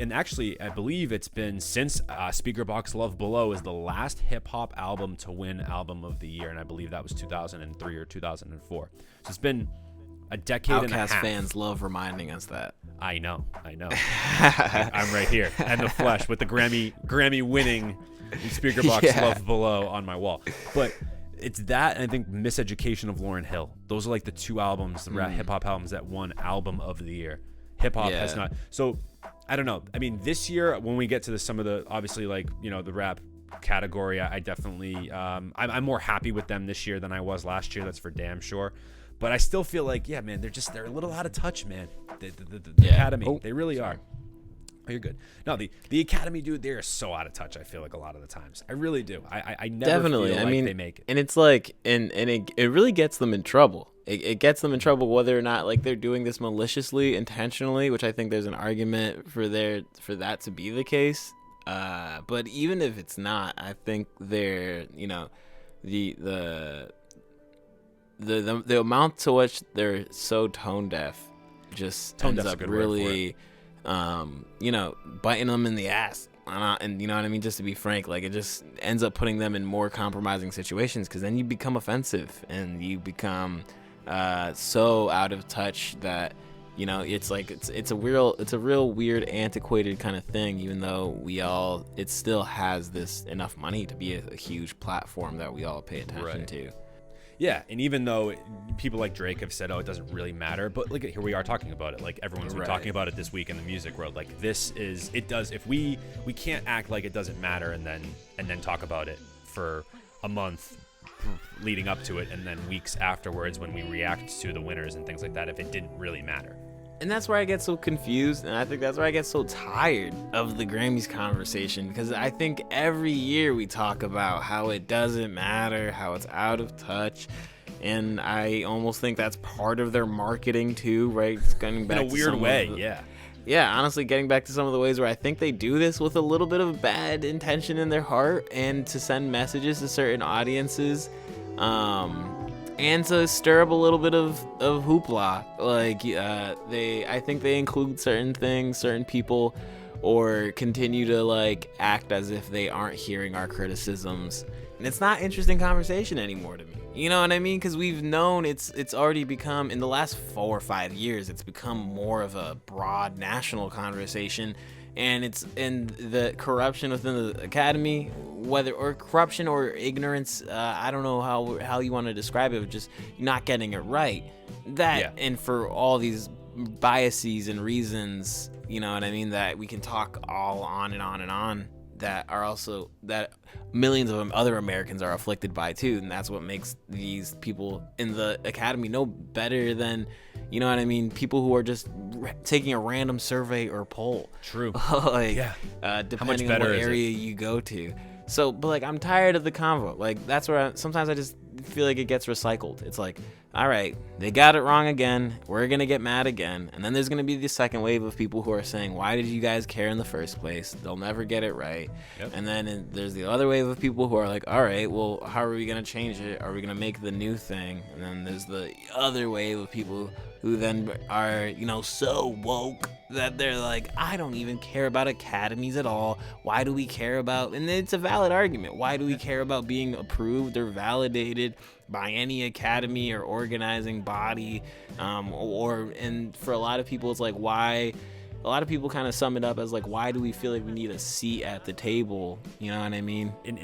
and actually, I believe it's been since Speakerboxx Love Below is the last hip hop album to win Album of the Year, and I believe that was 2003 or 2004. So it's been a decade and a half. OutKast fans love reminding us that. I know. I'm right here, and the flesh with the Grammy winning Speakerboxx Love Below on my wall. But it's that, and I think Miseducation of Lauryn Hill. Those are like the two albums, the hip hop albums that won Album of the Year. Hip hop has not. So I don't know. I mean, this year when we get to some of the obviously the rap category, I definitely I'm more happy with them this year than I was last year. That's for damn sure. But I still feel like, yeah, man, they're a little out of touch, man. The Academy, they really are. Oh, you're good. No, the Academy, dude, they're so out of touch. I feel like a lot of the times, I really do. I never feel like they make it. And it's like, and it really gets them in trouble. It gets them in trouble whether or not like they're doing this maliciously, intentionally, which I think there's an argument for that to be the case. But even if it's not, I think they're the amount to which they're so tone deaf just ends up really biting them in the ass. And you know what I mean, just to be frank, like it just ends up putting them in more compromising situations, because then you become offensive and you become so out of touch that it's like it's a real weird, antiquated kind of thing, even though it still has this enough money to be a huge platform that we all pay attention to. Yeah, and even though people like Drake have said, oh, it doesn't really matter, but look at here we are talking about it. Like everyone's been talking about it this week in the music world. Like it does. If we can't act like it doesn't matter and then talk about it for a month leading up to it, and then weeks afterwards when we react to the winners and things like that, if it didn't really matter. And that's where I get so confused, and I think that's where I get so tired of the Grammys conversation, because I think every year we talk about how it doesn't matter, how it's out of touch, and I almost think that's part of their marketing too, right? It's getting back in a weird way, yeah. Yeah, honestly, getting back to some of the ways where I think they do this with a little bit of bad intention in their heart, and to send messages to certain audiences, and to stir up a little bit of hoopla. Like I think they include certain things, certain people, or continue to like act as if they aren't hearing our criticisms, and it's not interesting conversation anymore to me. You know what I mean? Because we've known it's already become, in the last 4 or 5 years, it's become more of a broad national conversation. And the corruption within the Academy, whether or corruption or ignorance, I don't know how you want to describe it, just not getting it right. And for all these biases and reasons, you know what I mean, that we can talk all on and on and on, that millions of other Americans are afflicted by too, and that's what makes these people in the Academy no better than, you know what I mean, people who are just taking a random survey or poll. True. Depending on what area you go to. So, but like, I'm tired of the convo. Like, that's where sometimes I just feel like it gets recycled. It's like, all right, they got it wrong again. We're going to get mad again. And then there's going to be the second wave of people who are saying, why did you guys care in the first place? They'll never get it right. Yep. And then there's the other wave of people who are like, all right, well, how are we going to change it? Are we going to make the new thing? And then there's the other wave of people who then are, so woke that they're like, I don't even care about academies at all. Why do we care about, and it's a valid argument, why do we care about being approved or validated by any academy or organizing body? And for a lot of people, it's like, why? A lot of people kind of sum it up as like, why do we feel like we need a seat at the table? You know what I mean? And